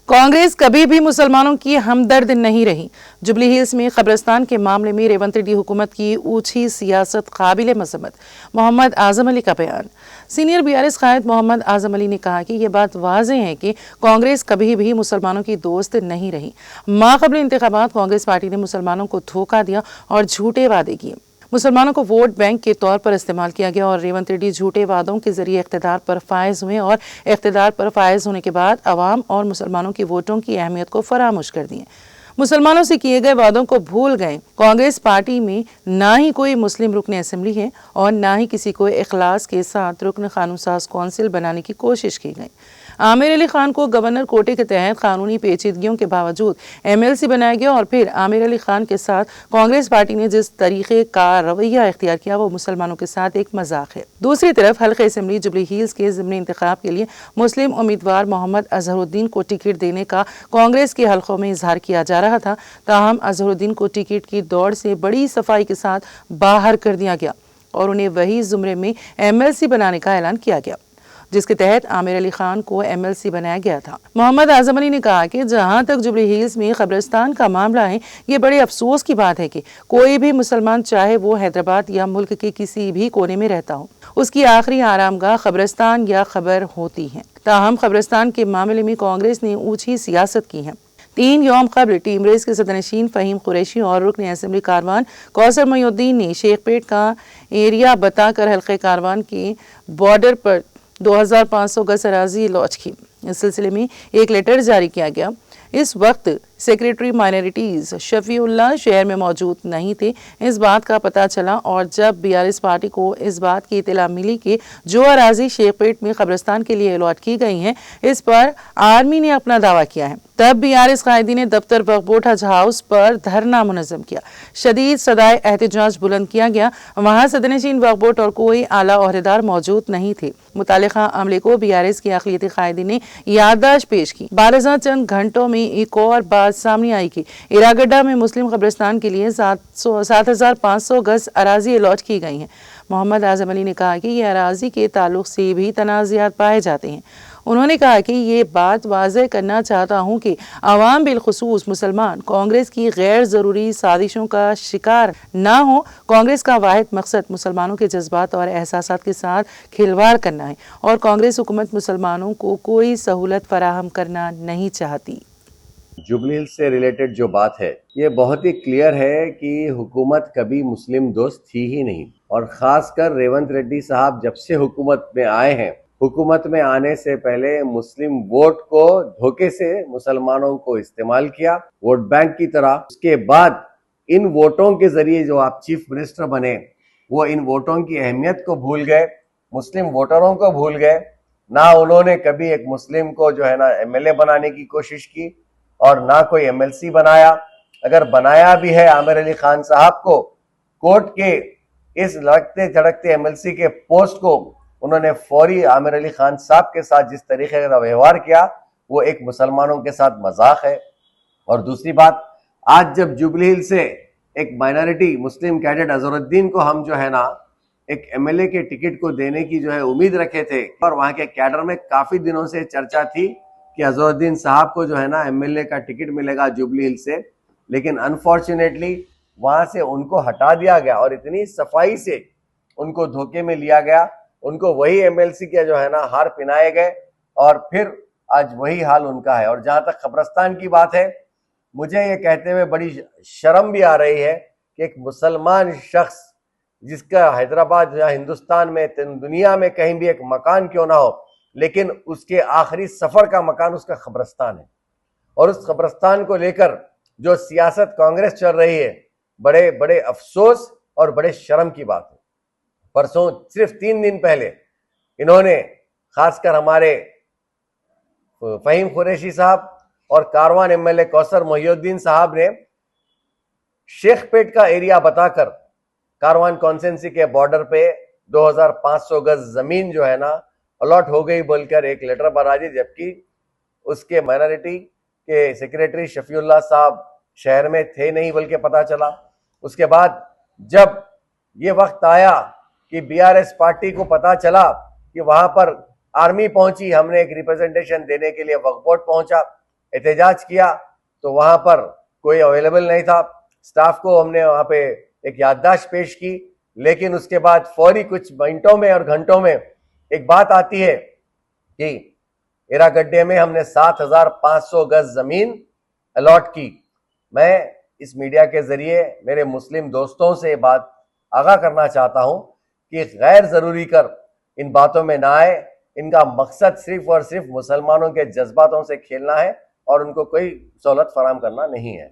कांग्रेस कभी भी मुसलमानों की हमदर्द नहीं रही। जुबली हिल्स में कब्रिस्तान के मामले में रेवंत रेड्डी हुकूमत की ऊंची सियासत काबिल मजम्मत। मोहम्मद आजम अली का बयान। सीनियर बीआरएस कायद मोहम्मद आजम अली ने कहा कि यह बात वाज़ेह है कि कांग्रेस कभी भी मुसलमानों की दोस्त नहीं रही। माक़बल इंतखाबात कांग्रेस पार्टी ने मुसलमानों को धोखा दिया और झूठे वादे किए। मुसलमानों को वोट बैंक के तौर पर इस्तेमाल किया गया और रेवंत रेड्डी झूठे वादों के जरिए इख्तिदार पर फायज हुए और इख्तिदार पर फायज होने के बाद अवाम और मुसलमानों की वोटों की अहमियत को फरामोश कर दिए। मुसलमानों से किए गए वादों को भूल गए। कांग्रेस पार्टी में ना ही कोई मुस्लिम रुकन असेंबली है और ना ही किसी को इखलास के साथ रुकन कानून साज कौंसिल बनाने की कोशिश की गई। आमिर अली खान को गवर्नर कोटे के तहत कानूनी पेचीदगियों के बावजूद एमएलसी बनाया गया और फिर आमिर अली खान के साथ कांग्रेस पार्टी ने जिस तरीके का रवैया इख्तियार किया वो मुसलमानों के साथ एक मजाक है। दूसरी तरफ हल्के असेंबली जुबली हिल्स के ज़िमनी इंतखाब के लिए मुस्लिम उम्मीदवार मोहम्मद अजहरुद्दीन को टिकट देने का कांग्रेस के हलकों में इजहार किया जा रहा था। ताहम अजहरुद्दीन को टिकट की दौड़ से बड़ी सफाई के साथ बाहर कर दिया गया और उन्हें वही जुमरे में एमएलसी बनाने का ऐलान किया गया जिसके तहत आमिर अली खान को एमएलसी बनाया गया था। मोहम्मद आजम अली ने कहा कि जहां तक जुबली हिल्स में कब्रिस्तान का मामला है, ये बड़े अफसोस की बात है कि कोई भी मुसलमान चाहे वो हैदराबाद या मुल्क के किसी भी कोने में रहता हो, उसकी आखिरी आरामगाह कब्रिस्तान या खबर होती है। ताहम कब्रिस्तान के मामले में कांग्रेस ने ऊंची सियासत की है। 3 यौम कबल टीम रेस के सदरनशीन फ़हीम कुरैशी और रुकन असेंबली कारवान कौसर मोहिउद्दीन ने शेखपेट का एरिया बताकर हल्के कारवान के बॉर्डर पर 2500 गज अराजी लॉन्च की। इस सिलसिले में एक लेटर जारी किया गया। इस वक्त सेक्रेटरी माइनॉरिटीज शफीउल्लाह शहर में मौजूद नहीं थे। इस बात का पता चला और जब बीआरएस पार्टी को इस बात की इतला मिली कि जो अराजी शेखपेट में कब्रिस्तान के लिए अलॉट की गई हैं, इस पर आर्मी ने अपना दावा किया है, तब बीआरएस कायदी ने दफ्तर वक्फ बोर्ड हज हाउस पर धरना मुनज़्ज़म किया। शदीद सदाए एहतजाज बुलंद किया गया। वहाँ सदरनशीन वक्फ बोर्ड और कोई आला ओहदेदार मौजूद नहीं थे। मुतालिका अमले को बीआरएस की अक़लियती कायदी ने याददाश्त पेश की। बारज़ा चंद घंटों में एक और बात सामने आई कि इरागड्डा में मुस्लिम कब्रिस्तान के लिए 7500 गज अराजी अलॉट की गई हैं। मोहम्मद आजम अली ने कहा कि यह अराजी के ताल्लुक से भी तनाज़ात पाए जाते हैं। उन्होंने कहा कि ये बात वाज़ेह करना चाहता हूँ कि अवाम बिलखुसूस मुसलमान कांग्रेस की गैर ज़रूरी साजिशों का शिकार ना हो। कांग्रेस का वाहिद मकसद मुसलमानों के जज्बात और एहसासात के साथ खिलवाड़ करना है और कांग्रेस हुकूमत मुसलमानों को कोई सहूलत फराहम करना नहीं चाहती। जुबली हिल्स से रिलेटेड जो बात है, ये बहुत ही क्लियर है कि हुकूमत कभी मुस्लिम दोस्त थी ही नहीं और ख़ासकर रेवंत रेड्डी साहब जब से हुकूमत में आए हैं, हुकूमत में आने से पहले मुस्लिम वोट को धोखे से मुसलमानों को इस्तेमाल किया वोट बैंक की तरह। उसके बाद इन वोटों के जरिए जो आप चीफ मिनिस्टर बने, वो इन वोटों की अहमियत को भूल गए, मुस्लिम वोटरों को भूल गए। ना उन्होंने कभी एक मुस्लिम को जो है ना एमएलए बनाने की कोशिश की और ना कोई एमएलसी बनाया। अगर बनाया भी है आमिर अली खान साहब को, कोर्ट के इस लड़कते झड़कते एमएलसी के पोस्ट को उन्होंने फौरी आमिर अली खान साहब के साथ जिस तरीके का व्यवहार किया, वो एक मुसलमानों के साथ मजाक है। और दूसरी बात, आज जब जुबली हिल से एक माइनॉरिटी मुस्लिम कैडेट अजहरुद्दीन को हम जो है ना एक एमएलए के टिकट को देने की जो है उम्मीद रखे थे और वहां के कैडर में काफी दिनों से चर्चा थी कि अजहरुद्दीन साहब को जो है ना एमएलए का टिकट मिलेगा जुबली हिल से, लेकिन अनफॉर्चुनेटली वहां से उनको हटा दिया गया और इतनी सफाई से उनको धोखे में लिया गया। उनको वही एमएलसी के जो है ना हार पिनाए गए और फिर आज वही हाल उनका है। और जहां तक कब्रिस्तान की बात है, मुझे ये कहते हुए बड़ी शर्म भी आ रही है कि एक मुसलमान शख्स जिसका हैदराबाद या हिंदुस्तान में दुनिया में कहीं भी एक मकान क्यों ना हो, लेकिन उसके आखिरी सफर का मकान उसका कब्रिस्तान है। और उस कब्रिस्तान को लेकर जो सियासत कांग्रेस चल रही है, बड़े बड़े अफसोस और बड़े शर्म की बात है। परसों सिर्फ 3 दिन पहले इन्होंने खासकर हमारे फ़हीम कुरैशी साहब और कारवान एमएलए कौसर मोहिउद्दीन साहब ने शेखपेट का एरिया बताकर कारवान कॉन्स्टिट्यूंसी के बॉर्डर पे 2500 गज जमीन जो है ना अलॉट हो गई बोलकर एक लेटर बना दी, जबकि उसके माइनॉरिटी के सेक्रेटरी शफीउल्लाह साहब शहर में थे नहीं बल्कि पता चला। उसके बाद जब ये वक्त आया कि बीआरएस पार्टी को पता चला कि वहां पर आर्मी पहुंची, हमने एक रिप्रेजेंटेशन देने के लिए वक्फ बोर्ड पहुंचा, एहतजाज किया तो वहां पर कोई अवेलेबल नहीं था। स्टाफ को हमने वहां पे एक याददाश्त पेश की, लेकिन उसके बाद फौरी कुछ मिनटों में और घंटों में एक बात आती है कि एरागड्डे में हमने 7,500 गज जमीन अलॉट की। मैं इस मीडिया के जरिए मेरे मुस्लिम दोस्तों से बात आगाह करना चाहता हूं कि गैर जरूरी कर इन बातों में ना आए। इनका मकसद सिर्फ और सिर्फ मुसलमानों के जज्बातों से खेलना है और उनको कोई सहूलत फराहम करना नहीं है।